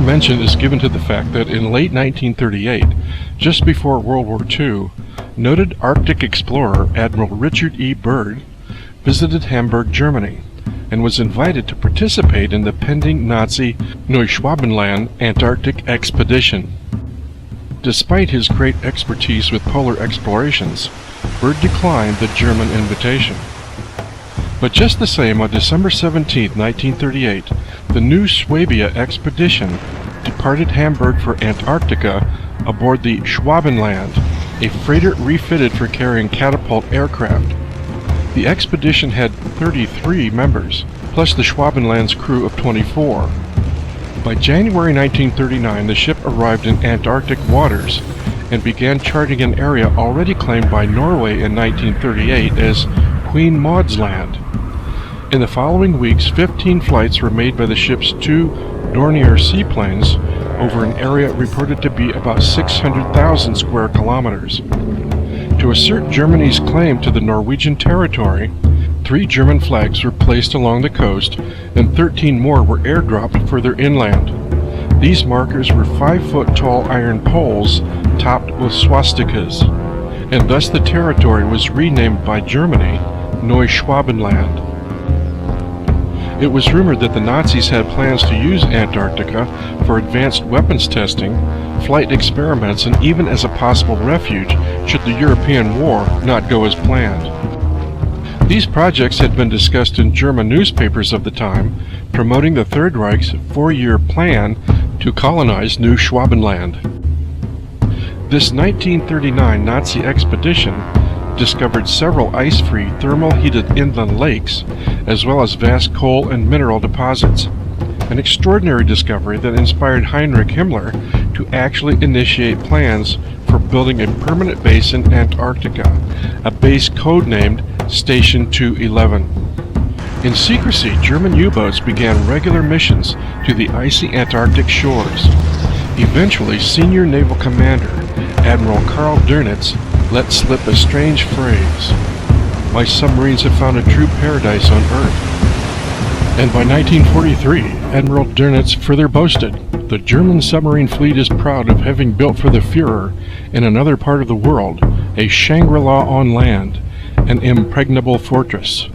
mention is given to the fact that in late 1938, just before World War II, noted Arctic explorer Admiral Richard E. Byrd visited Hamburg, Germany, and was invited to participate in the pending Nazi Neuschwabenland Antarctic expedition. Despite his great expertise with polar explorations, Byrd declined the German invitation. But just the same, on December 17, 1938, the new Swabia expedition departed Hamburg for Antarctica aboard the Schwabenland, a freighter refitted for carrying catapult aircraft. The expedition had 33 members, plus the Schwabenland's crew of 24. By January 1939, the ship arrived in Antarctic waters and began charting an area already claimed by Norway in 1938 as Queen Maud's Land. In the following weeks, 15 flights were made by the ship's two Dornier seaplanes over an area reported to be about 600,000 square kilometers. To assert Germany's claim to the Norwegian territory, 3 German flags were placed along the coast and 13 more were airdropped further inland. These markers were 5-foot-tall iron poles topped with swastikas, and thus the territory was renamed by Germany Neuschwabenland. It was rumored that the Nazis had plans to use Antarctica for advanced weapons testing, flight experiments, and even as a possible refuge should the European war not go as planned. These projects had been discussed in German newspapers of the time, promoting the Third Reich's 4-year plan to colonize New Schwabenland. This 1939 Nazi expedition discovered several ice-free thermal-heated inland lakes, as well as vast coal and mineral deposits, an extraordinary discovery that inspired Heinrich Himmler to actually initiate plans for building a permanent base in Antarctica, a base codenamed Station 211. In secrecy, German U-boats began regular missions to the icy Antarctic shores. Eventually, senior naval commander Admiral Karl Dönitz let slip a strange phrase: "My submarines have found a true paradise on Earth." And by 1943, Admiral Dönitz further boasted, "The German submarine fleet is proud of having built for the Führer in another part of the world a Shangri-La on land, an impregnable fortress."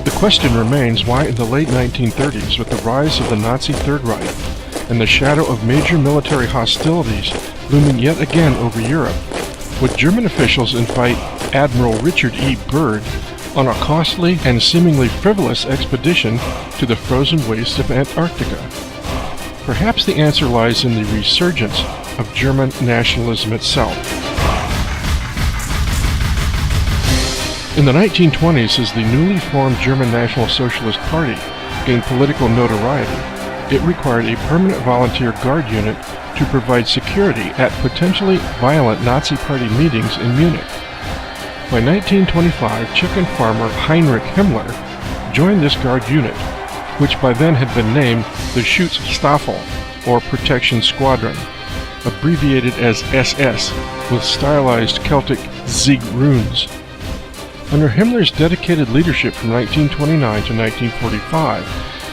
The question remains why in the late 1930s, with the rise of the Nazi Third Reich and the shadow of major military hostilities looming yet again over Europe, would German officials invite Admiral Richard E. Byrd on a costly and seemingly frivolous expedition to the frozen wastes of Antarctica? Perhaps the answer lies in the resurgence of German nationalism itself. In the 1920s, as the newly formed German National Socialist Party gained political notoriety, it required a permanent volunteer guard unit to provide security at potentially violent Nazi Party meetings in Munich. By 1925, chicken farmer Heinrich Himmler joined this guard unit, which by then had been named the Schutzstaffel, or Protection Squadron, abbreviated as SS, with stylized Celtic Sieg runes. Under Himmler's dedicated leadership from 1929 to 1945,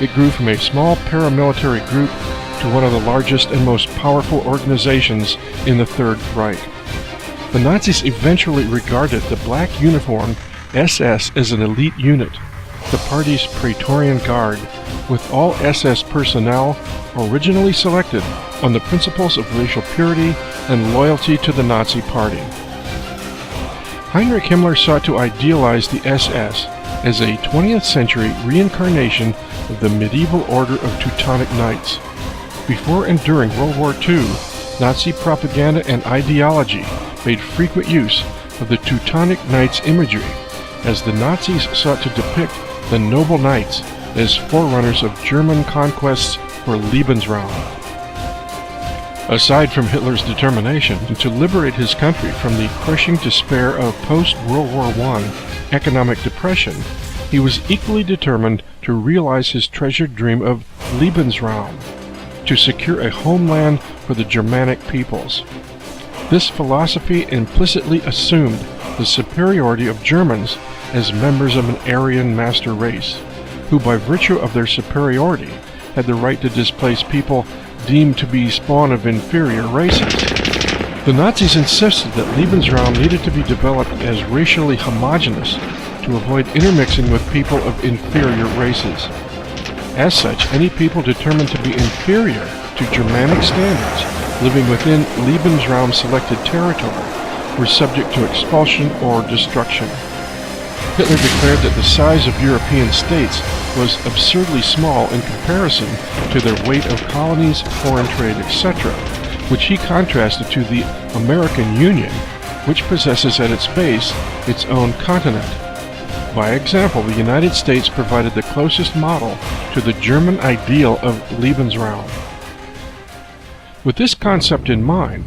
it grew from a small paramilitary group to one of the largest and most powerful organizations in the Third Reich. The Nazis eventually regarded the black uniformed SS as an elite unit, the party's Praetorian Guard, with all SS personnel originally selected on the principles of racial purity and loyalty to the Nazi Party. Heinrich Himmler sought to idealize the SS as a 20th century reincarnation of the medieval order of Teutonic Knights. Before and during World War II, Nazi propaganda and ideology made frequent use of the Teutonic Knights imagery, as the Nazis sought to depict the noble knights as forerunners of German conquests for Lebensraum. Aside from Hitler's determination to liberate his country from the crushing despair of post-World War I economic depression, he was equally determined to realize his treasured dream of Lebensraum, to secure a homeland for the Germanic peoples. This philosophy implicitly assumed the superiority of Germans as members of an Aryan master race, who by virtue of their superiority had the right to displace people deemed to be spawn of inferior races. The Nazis insisted that Lebensraum needed to be developed as racially homogeneous to avoid intermixing with people of inferior races. As such, any people determined to be inferior to Germanic standards living within Lebensraum selected territory were subject to expulsion or destruction. Hitler declared that the size of European states was absurdly small in comparison to their weight of colonies, foreign trade, etc., which he contrasted to the American Union, which possesses at its base its own continent. By example, the United States provided the closest model to the German ideal of Lebensraum. With this concept in mind,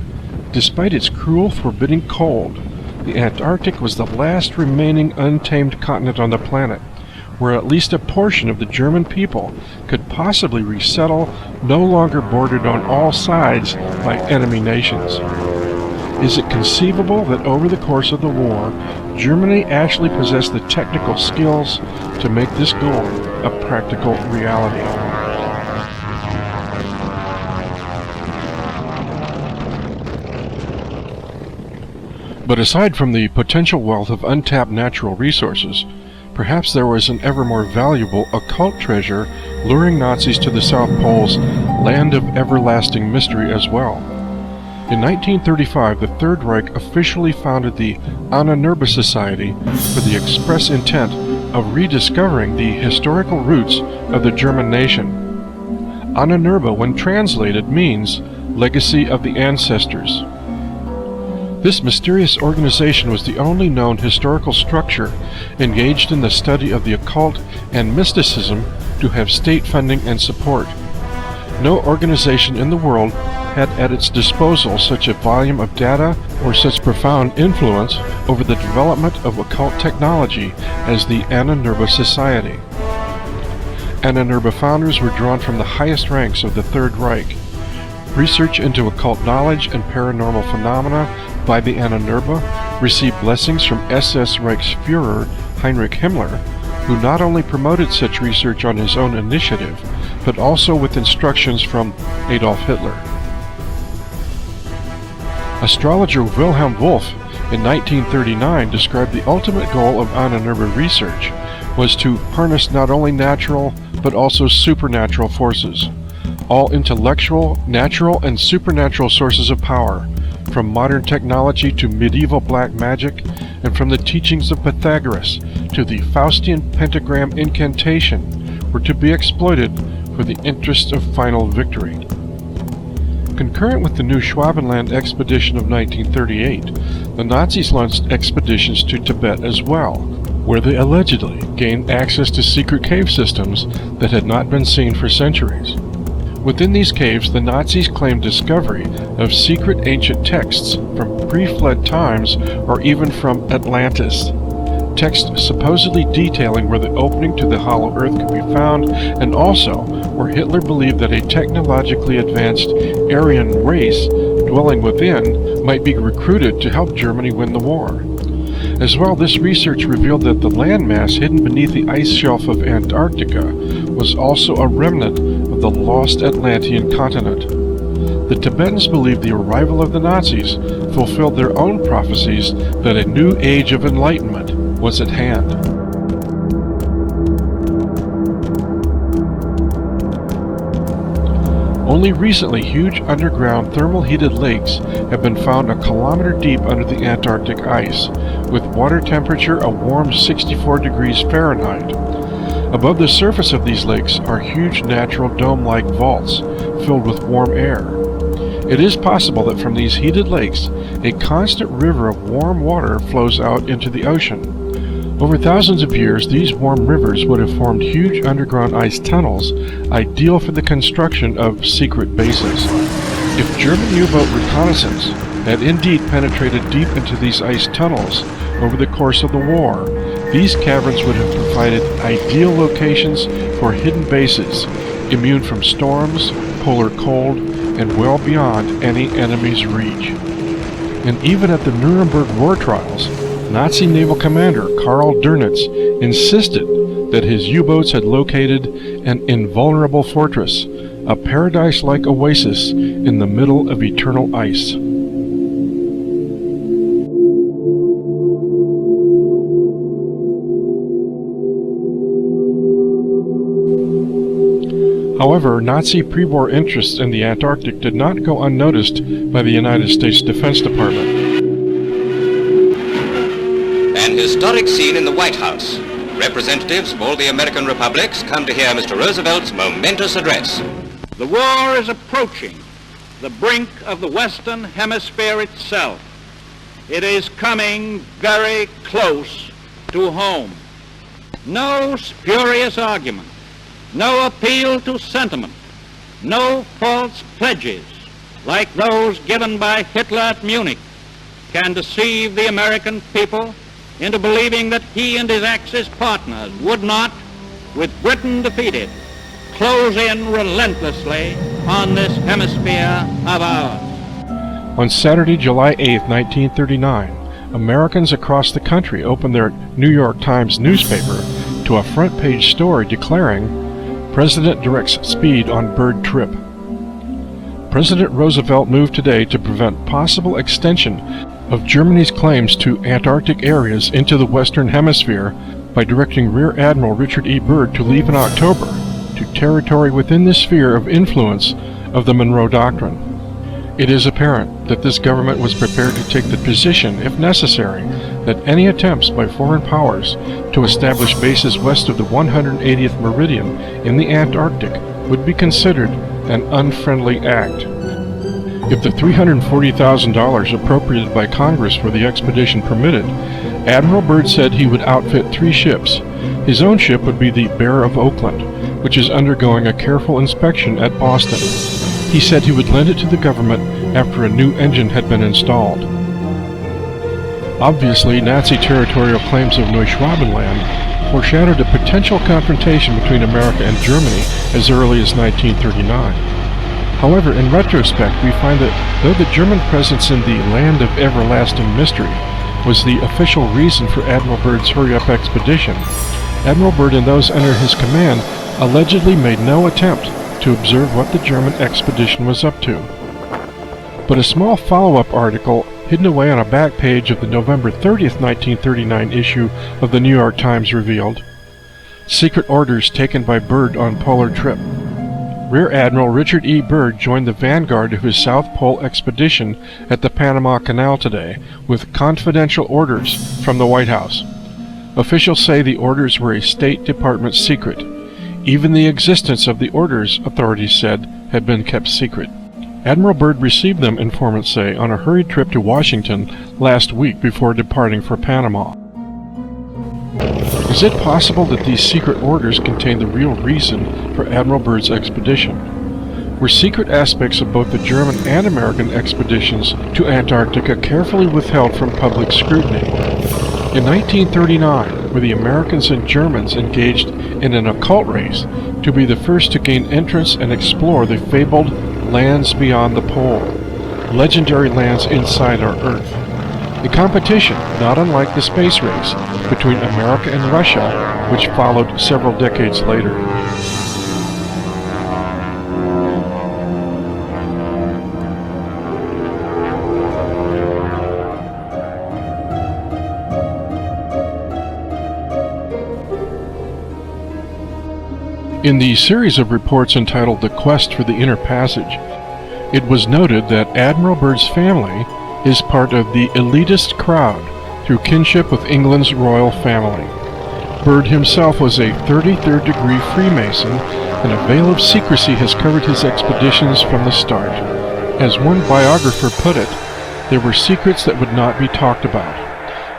despite its cruel, forbidding cold, the Antarctic was the last remaining untamed continent on the planet, where at least a portion of the German people could possibly resettle, no longer bordered on all sides by enemy nations. Is it conceivable that over the course of the war, Germany actually possessed the technical skills to make this goal a practical reality? But aside from the potential wealth of untapped natural resources, perhaps there was an ever more valuable occult treasure luring Nazis to the South Pole's land of everlasting mystery as well. In 1935, the Third Reich officially founded the Ahnenerbe Society for the express intent of rediscovering the historical roots of the German nation. Ahnenerbe, when translated, means legacy of the ancestors. This mysterious organization was the only known historical structure engaged in the study of the occult and mysticism to have state funding and support. No organization in the world had at its disposal such a volume of data or such profound influence over the development of occult technology as the Ahnenerbe Society. Ahnenerbe founders were drawn from the highest ranks of the Third Reich. Research into occult knowledge and paranormal phenomena by the Ahnenerbe received blessings from SS Reichsfuhrer Heinrich Himmler, who not only promoted such research on his own initiative, but also with instructions from Adolf Hitler. Astrologer Wilhelm Wolff in 1939 described the ultimate goal of Ahnenerbe research was to harness not only natural but also supernatural forces, all intellectual, natural, and supernatural sources of power, from modern technology to medieval black magic, and from the teachings of Pythagoras to the Faustian pentagram incantation, were to be exploited for the interest of final victory. Concurrent with the new Schwabenland expedition of 1938, the Nazis launched expeditions to Tibet as well, where they allegedly gained access to secret cave systems that had not been seen for centuries. Within these caves, the Nazis claimed discovery of secret ancient texts from pre-flood times or even from Atlantis. Texts supposedly detailing where the opening to the hollow earth could be found, and also where Hitler believed that a technologically advanced Aryan race dwelling within might be recruited to help Germany win the war. As well, this research revealed that the landmass hidden beneath the ice shelf of Antarctica was also a remnant of the lost Atlantean continent. The Tibetans believed the arrival of the Nazis fulfilled their own prophecies that a new age of enlightenment was at hand. Only recently, huge underground thermal heated lakes have been found a kilometer deep under the Antarctic ice, with water temperature a warm 64 degrees Fahrenheit. Above the surface of these lakes are huge natural dome-like vaults filled with warm air. It is possible that from these heated lakes, a constant river of warm water flows out into the ocean. Over thousands of years, these warm rivers would have formed huge underground ice tunnels, ideal for the construction of secret bases. If German U-boat reconnaissance had indeed penetrated deep into these ice tunnels over the course of the war, these caverns would have provided ideal locations for hidden bases, immune from storms, polar cold, and well beyond any enemy's reach. And even at the Nuremberg war trials, Nazi naval commander Karl Dönitz insisted that his U-boats had located an invulnerable fortress, a paradise-like oasis in the middle of eternal ice. However, Nazi pre-war interests in the Antarctic did not go unnoticed by the United States Defense Department. An historic scene in the White House. Representatives of all the American republics come to hear Mr. Roosevelt's momentous address. The war is approaching the brink of the Western Hemisphere itself. It is coming very close to home. No spurious argument, no appeal to sentiment, no false pledges like those given by Hitler at Munich can deceive the American people into believing that he and his Axis partners would not, with Britain defeated, close in relentlessly on this hemisphere of ours. On Saturday, July 8, 1939, Americans across the country opened their New York Times newspaper to a front-page story declaring, "President directs speed on Byrd trip." President Roosevelt moved today to prevent possible extension of Germany's claims to Antarctic areas into the Western Hemisphere by directing Rear Admiral Richard E. Byrd to leave in October to territory within the sphere of influence of the Monroe Doctrine. It is apparent that this government was prepared to take the position, if necessary, that any attempts by foreign powers to establish bases west of the 180th meridian in the Antarctic would be considered an unfriendly act. If the $340,000 appropriated by Congress for the expedition permitted, Admiral Byrd said he would outfit 3 ships. His own ship would be the Bear of Oakland, which is undergoing a careful inspection at Boston. He said he would lend it to the government after a new engine had been installed. Obviously, Nazi territorial claims of Neuschwabenland foreshadowed a potential confrontation between America and Germany as early as 1939. However, in retrospect, we find that though the German presence in the Land of Everlasting Mystery was the official reason for Admiral Byrd's hurry-up expedition, Admiral Byrd and those under his command allegedly made no attempt to observe what the German expedition was up to. But a small follow-up article hidden away on a back page of the November 30th, 1939 issue of the New York Times revealed secret orders taken by Byrd on polar trip. Rear Admiral Richard E. Byrd joined the vanguard of his South Pole expedition at the Panama Canal today with confidential orders from the White House. Officials say the orders were a State Department secret. Even the existence of the orders, authorities said, had been kept secret. Admiral Byrd received them, informants say, on a hurried trip to Washington last week before departing for Panama. Is it possible that these secret orders contain the real reason for Admiral Byrd's expedition? Were secret aspects of both the German and American expeditions to Antarctica carefully withheld from public scrutiny? In 1939, were the Americans and Germans engaged in an occult race to be the first to gain entrance and explore the fabled lands beyond the pole, legendary lands inside our Earth? A competition not unlike the space race between America and Russia, which followed several decades later. In the series of reports entitled The Quest for the Inner Passage, it was noted that Admiral Byrd's family is part of the elitist crowd through kinship with England's royal family. Byrd himself was a 33rd degree Freemason, and a veil of secrecy has covered his expeditions from the start. As one biographer put it, there were secrets that would not be talked about.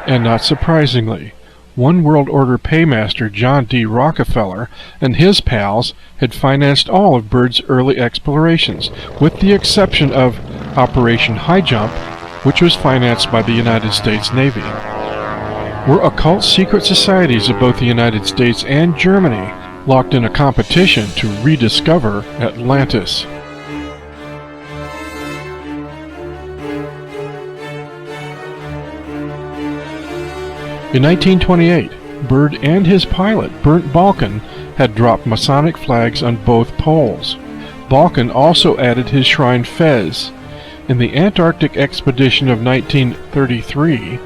And not surprisingly, One World Order paymaster John D. Rockefeller and his pals had financed all of Byrd's early explorations, with the exception of Operation High Jump, which was financed by the United States Navy. Were occult secret societies of both the United States and Germany locked in a competition to rediscover Atlantis. In 1928, Byrd and his pilot, Bernd Balken, had dropped Masonic flags on both poles. Balken also added his shrine Fez. In the Antarctic expedition of 1933,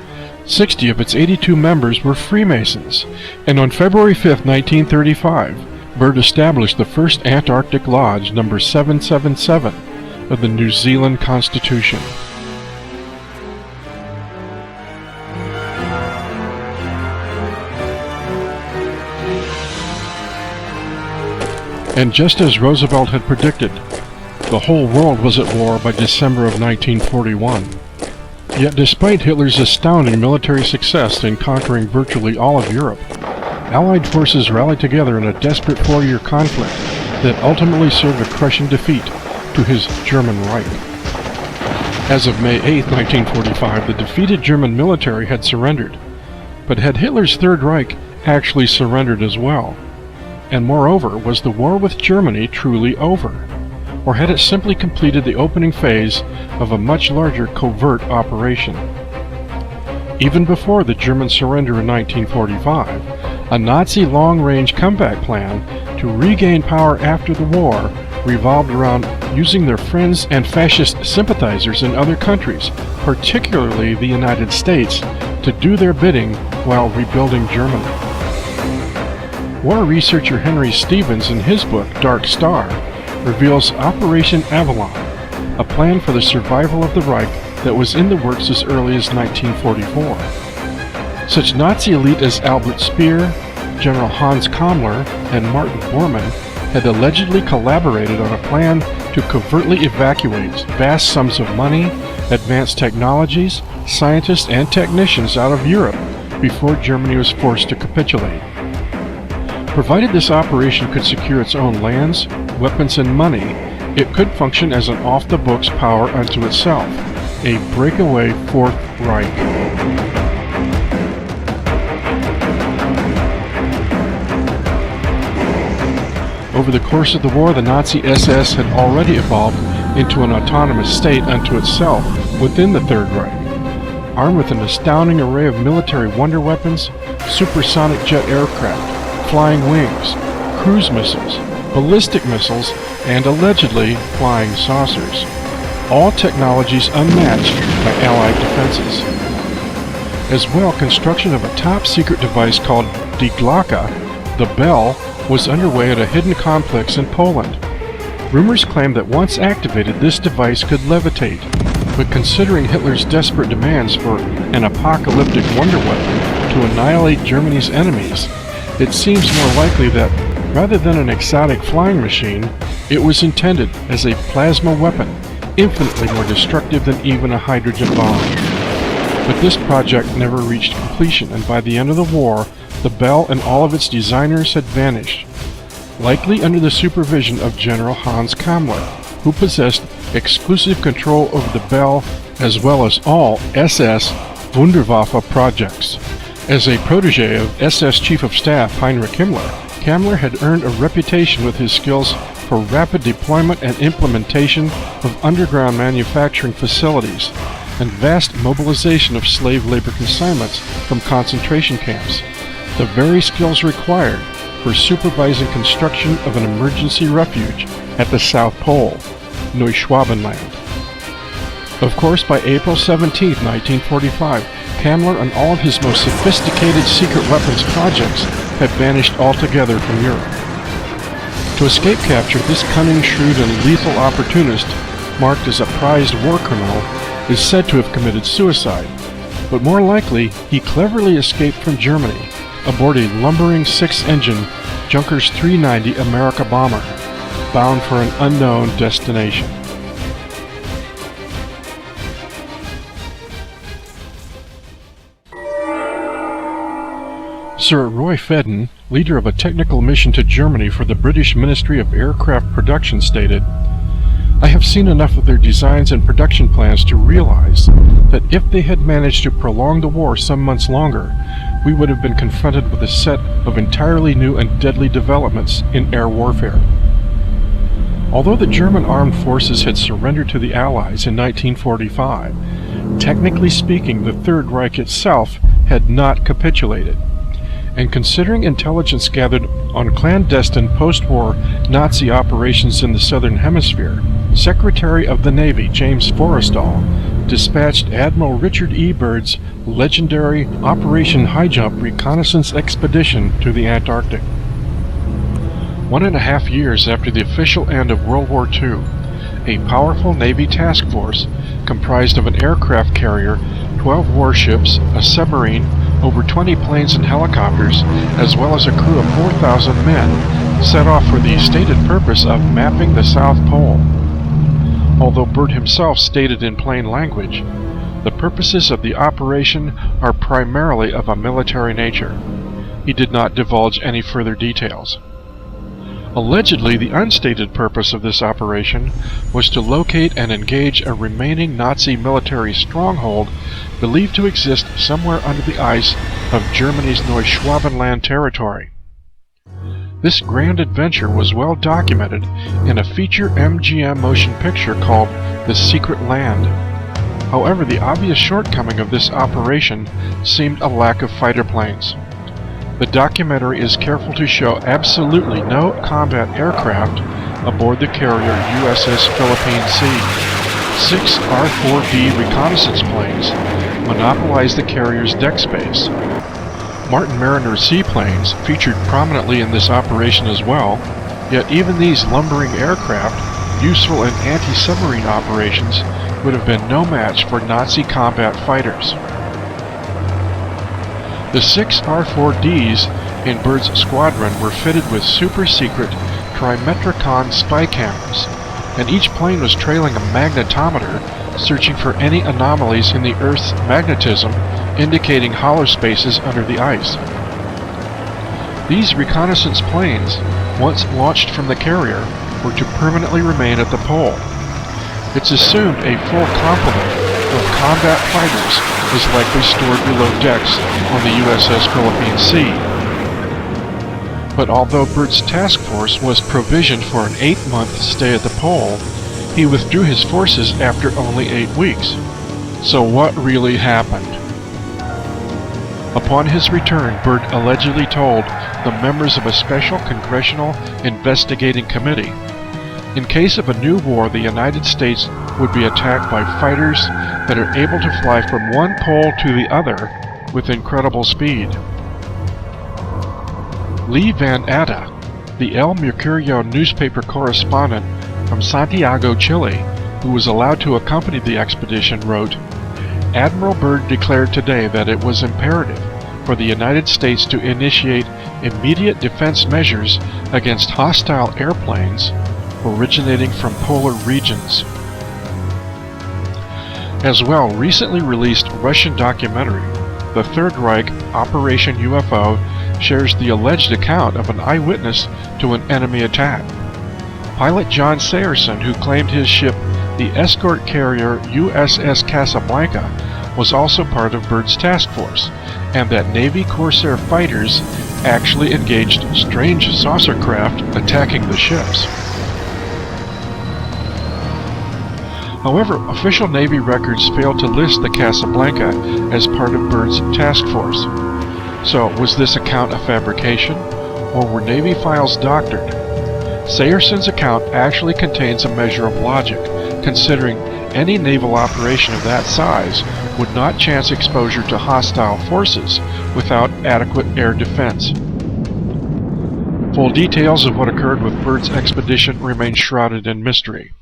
60 of its 82 members were Freemasons, and on February 5, 1935, Byrd established the first Antarctic Lodge, number 777, of the New Zealand Constitution. And just as Roosevelt had predicted, the whole world was at war by December of 1941. Yet despite Hitler's astounding military success in conquering virtually all of Europe, Allied forces rallied together in a desperate 4-year conflict that ultimately served a crushing defeat to his German Reich. As of May 8, 1945, the defeated German military had surrendered. But had Hitler's Third Reich actually surrendered as well? And moreover, was the war with Germany truly over? Or had it simply completed the opening phase of a much larger covert operation? Even before the German surrender in 1945, a Nazi long-range comeback plan to regain power after the war revolved around using their friends and fascist sympathizers in other countries, particularly the United States, to do their bidding while rebuilding Germany. War researcher Henry Stevens, in his book Dark Star, reveals Operation Avalon, a plan for the survival of the Reich that was in the works as early as 1944. Such Nazi elite as Albert Speer, General Hans Kammler, and Martin Bormann had allegedly collaborated on a plan to covertly evacuate vast sums of money, advanced technologies, scientists, and technicians out of Europe before Germany was forced to capitulate. Provided this operation could secure its own lands, weapons, and money, it could function as an off-the-books power unto itself, a breakaway Fourth Reich. Over the course of the war, the Nazi SS had already evolved into an autonomous state unto itself within the Third Reich, armed with an astounding array of military wonder weapons, supersonic jet aircraft, flying wings, cruise missiles, ballistic missiles, and allegedly flying saucers, all technologies unmatched by Allied defenses. As well, construction of a top-secret device called Die Glocke, the Bell, was underway at a hidden complex in Poland. Rumors claim that once activated, this device could levitate, but considering Hitler's desperate demands for an apocalyptic wonder weapon to annihilate Germany's enemies, it seems more likely that, rather than an exotic flying machine, it was intended as a plasma weapon, infinitely more destructive than even a hydrogen bomb. But this project never reached completion, and by the end of the war, the Bell and all of its designers had vanished, likely under the supervision of General Hans Kammler, who possessed exclusive control over the Bell as well as all SS Wunderwaffe projects. As a protege of SS Chief of Staff Heinrich Himmler, Kammler had earned a reputation with his skills for rapid deployment and implementation of underground manufacturing facilities and vast mobilization of slave labor consignments from concentration camps, the very skills required for supervising construction of an emergency refuge at the South Pole, Neuschwabenland. Of course, by April 17, 1945, Kammler and all of his most sophisticated secret weapons projects had vanished altogether from Europe. To escape capture, this cunning, shrewd, and lethal opportunist, marked as a prized war criminal, is said to have committed suicide, but more likely he cleverly escaped from Germany aboard a lumbering 6-engine Junkers 390 America bomber, bound for an unknown destination. Sir Roy Fedden, leader of a technical mission to Germany for the British Ministry of Aircraft Production, stated, I have seen enough of their designs and production plans to realize that if they had managed to prolong the war some months longer, we would have been confronted with a set of entirely new and deadly developments in air warfare. Although the German armed forces had surrendered to the Allies in 1945, technically speaking, the Third Reich itself had not capitulated. And considering intelligence gathered on clandestine post-war Nazi operations in the Southern Hemisphere, Secretary of the Navy James Forrestal dispatched Admiral Richard E. Byrd's legendary Operation High Jump reconnaissance expedition to the Antarctic. 1.5 years after the official end of World War II, a powerful Navy task force comprised of an aircraft carrier, 12 warships, a submarine, over 20 planes and helicopters, as well as a crew of 4,000 men, set off for the stated purpose of mapping the South Pole. Although Byrd himself stated in plain language, the purposes of the operation are primarily of a military nature. He did not divulge any further details. Allegedly, the unstated purpose of this operation was to locate and engage a remaining Nazi military stronghold believed to exist somewhere under the ice of Germany's Neuschwabenland territory. This grand adventure was well documented in a feature MGM motion picture called The Secret Land. However, the obvious shortcoming of this operation seemed a lack of fighter planes. The documentary is careful to show absolutely no combat aircraft aboard the carrier USS Philippine Sea. 6 R-4D reconnaissance planes monopolized the carrier's deck space. Martin Mariner seaplanes featured prominently in this operation as well, yet even these lumbering aircraft, useful in anti-submarine operations, would have been no match for Nazi combat fighters. The 6 R-4Ds in Byrd's squadron were fitted with super-secret Trimetricon spy cameras, and each plane was trailing a magnetometer searching for any anomalies in the Earth's magnetism indicating hollow spaces under the ice. These reconnaissance planes, once launched from the carrier, were to permanently remain at the pole. It's assumed a full complement of combat fighters was likely stored below decks on the USS Philippine Sea. But although Byrd's task force was provisioned for an 8-month stay at the pole, he withdrew his forces after only 8 weeks. So what really happened? Upon his return, Byrd allegedly told the members of a special congressional investigating committee, in case of a new war, the United States would be attacked by fighters that are able to fly from one pole to the other with incredible speed. Lee Van Atta, the El Mercurio newspaper correspondent from Santiago, Chile, who was allowed to accompany the expedition, wrote, Admiral Byrd declared today that it was imperative for the United States to initiate immediate defense measures against hostile airplanes originating from polar regions. As well, recently released Russian documentary, The Third Reich Operation UFO, shares the alleged account of an eyewitness to an enemy attack. Pilot John Sayerson, who claimed his ship, the escort carrier USS Casablanca, was also part of Byrd's task force, and that Navy Corsair fighters actually engaged strange saucer craft attacking the ships. However, official Navy records fail to list the Casablanca as part of Byrd's task force. So, was this account a fabrication, or were Navy files doctored? Sayerson's account actually contains a measure of logic, considering any naval operation of that size would not chance exposure to hostile forces without adequate air defense. Full details of what occurred with Byrd's expedition remain shrouded in mystery.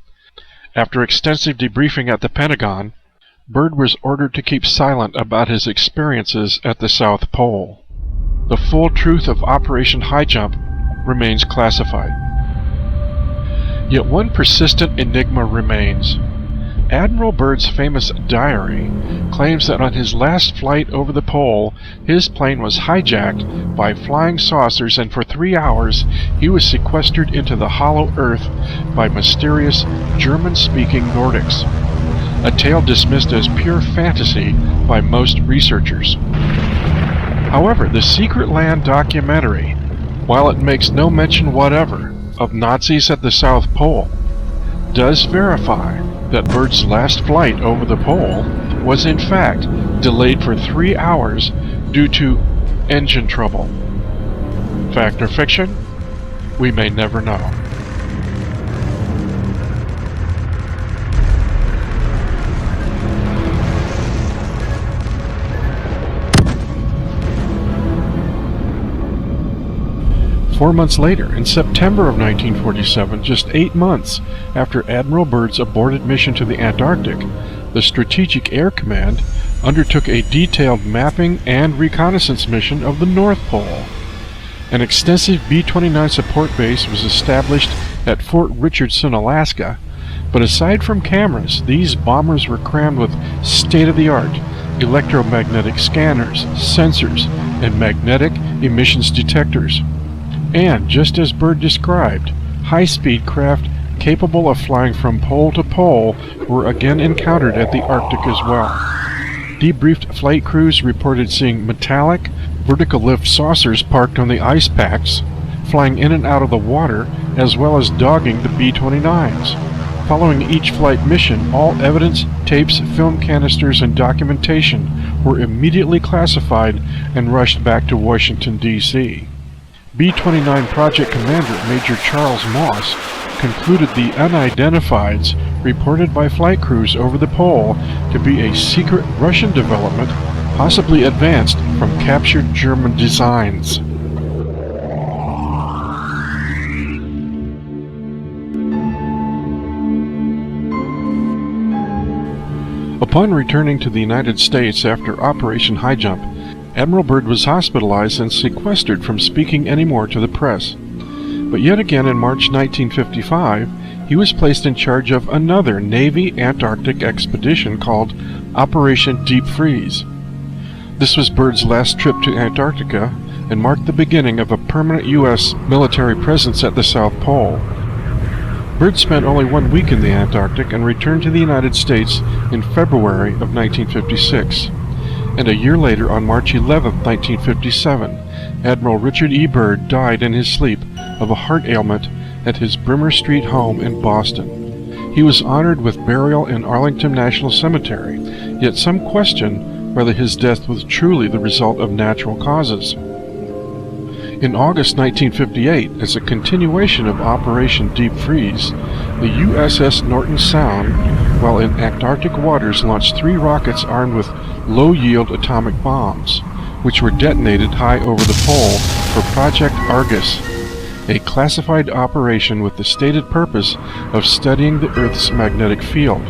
After extensive debriefing at the Pentagon, Byrd was ordered to keep silent about his experiences at the South Pole. The full truth of Operation High Jump remains classified. Yet one persistent enigma remains. Admiral Byrd's famous diary claims that on his last flight over the pole, his plane was hijacked by flying saucers, and for 3 hours he was sequestered into the hollow earth by mysterious German-speaking Nordics, a tale dismissed as pure fantasy by most researchers. However, the Secret Land documentary, while it makes no mention whatever of Nazis at the South Pole, does verify that Byrd's last flight over the pole was in fact delayed for 3 hours due to engine trouble. Fact or fiction? We may never know. Four months later, in September of 1947, just 8 months after Admiral Byrd's aborted mission to the Antarctic, the Strategic Air Command undertook a detailed mapping and reconnaissance mission of the North Pole. An extensive B-29 support base was established at Fort Richardson, Alaska, but aside from cameras, these bombers were crammed with state-of-the-art electromagnetic scanners, sensors, and magnetic emissions detectors. And, just as Byrd described, high-speed craft capable of flying from pole to pole were again encountered at the Arctic as well. Debriefed flight crews reported seeing metallic, vertical lift saucers parked on the ice packs, flying in and out of the water, as well as dogging the B-29s. Following each flight mission, all evidence, tapes, film canisters, and documentation were immediately classified and rushed back to Washington, D.C. B-29 Project Commander Major Charles Moss concluded the unidentifieds reported by flight crews over the pole to be a secret Russian development, possibly advanced from captured German designs. Upon returning to the United States after Operation High Jump, Admiral Byrd was hospitalized and sequestered from speaking anymore to the press. But yet again in March 1955, he was placed in charge of another Navy Antarctic expedition called Operation Deep Freeze. This was Byrd's last trip to Antarctica and marked the beginning of a permanent U.S. military presence at the South Pole. Byrd spent only 1 week in the Antarctic and returned to the United States in February of 1956. And a year later, on March 11, 1957, Admiral Richard E. Byrd died in his sleep of a heart ailment at his Brimmer Street home in Boston. He was honored with burial in Arlington National Cemetery, yet some question whether his death was truly the result of natural causes. In August 1958, as a continuation of Operation Deep Freeze, the USS Norton Sound, while in Antarctic waters, launched 3 rockets armed with low-yield atomic bombs, which were detonated high over the pole for Project Argus, a classified operation with the stated purpose of studying the Earth's magnetic field.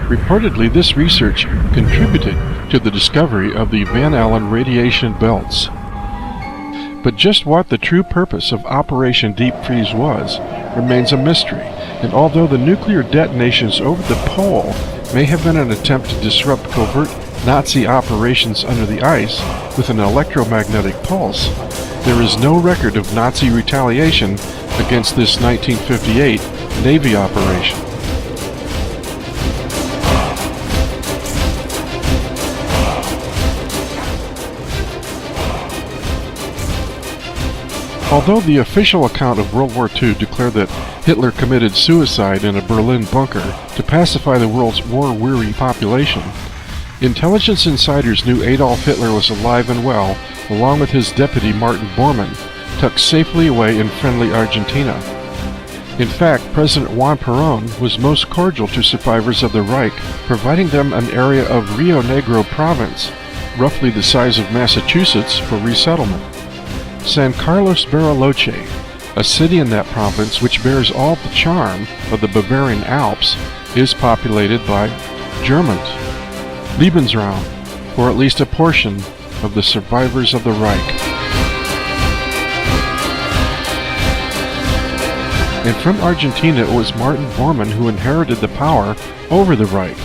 Reportedly, this research contributed to the discovery of the Van Allen radiation belts. But just what the true purpose of Operation Deep Freeze was remains a mystery, and although the nuclear detonations over the pole may have been an attempt to disrupt covert Nazi operations under the ice with an electromagnetic pulse, there is no record of Nazi retaliation against this 1958 Navy operation. Although the official account of World War II declared that Hitler committed suicide in a Berlin bunker to pacify the world's war-weary population, intelligence insiders knew Adolf Hitler was alive and well, along with his deputy Martin Bormann, tucked safely away in friendly Argentina. In fact, President Juan Perón was most cordial to survivors of the Reich, providing them an area of Rio Negro province, roughly the size of Massachusetts, for resettlement. San Carlos Bariloche, a city in that province which bears all the charm of the Bavarian Alps, is populated by Germans. Lebensraum, or at least a portion of the survivors of the Reich. and from Argentina it was Martin Bormann who inherited the power over the Reich,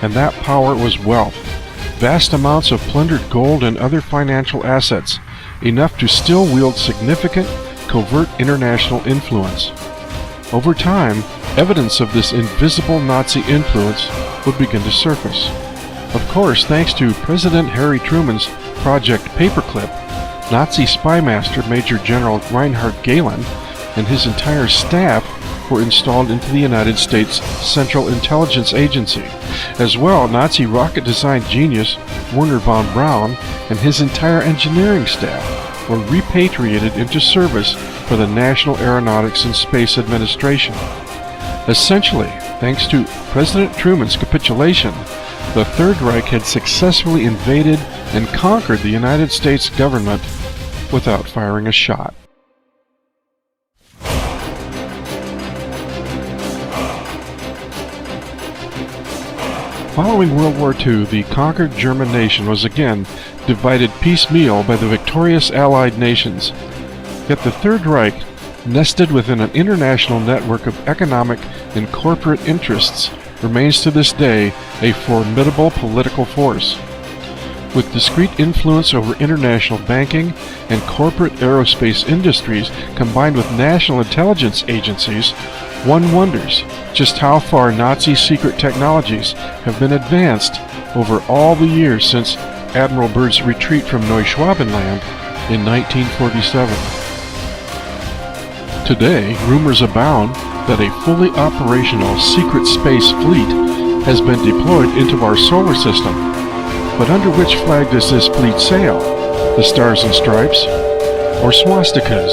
and that power was wealth. Vast amounts of plundered gold and other financial assets, enough to still wield significant, covert international influence. Over time, evidence of this invisible Nazi influence would begin to surface. Of course, thanks to President Harry Truman's Project Paperclip, Nazi spy master Major General Reinhard Gehlen and his entire staff were installed into the United States Central Intelligence Agency. As well, Nazi rocket design genius Werner von Braun and his entire engineering staff were repatriated into service for the National Aeronautics and Space Administration. Essentially, thanks to President Truman's capitulation, the Third Reich had successfully invaded and conquered the United States government without firing a shot. Following World War II, the conquered German nation was again divided piecemeal by the victorious Allied nations. Yet the Third Reich, nested within an international network of economic and corporate interests, remains to this day a formidable political force. With discrete influence over international banking and corporate aerospace industries combined with national intelligence agencies, one wonders just how far Nazi secret technologies have been advanced over all the years since Admiral Byrd's retreat from Neuschwabenland in 1947. Today, rumors abound that a fully operational secret space fleet has been deployed into our solar system. But under which flag does this fleet sail? The Stars and Stripes or swastikas?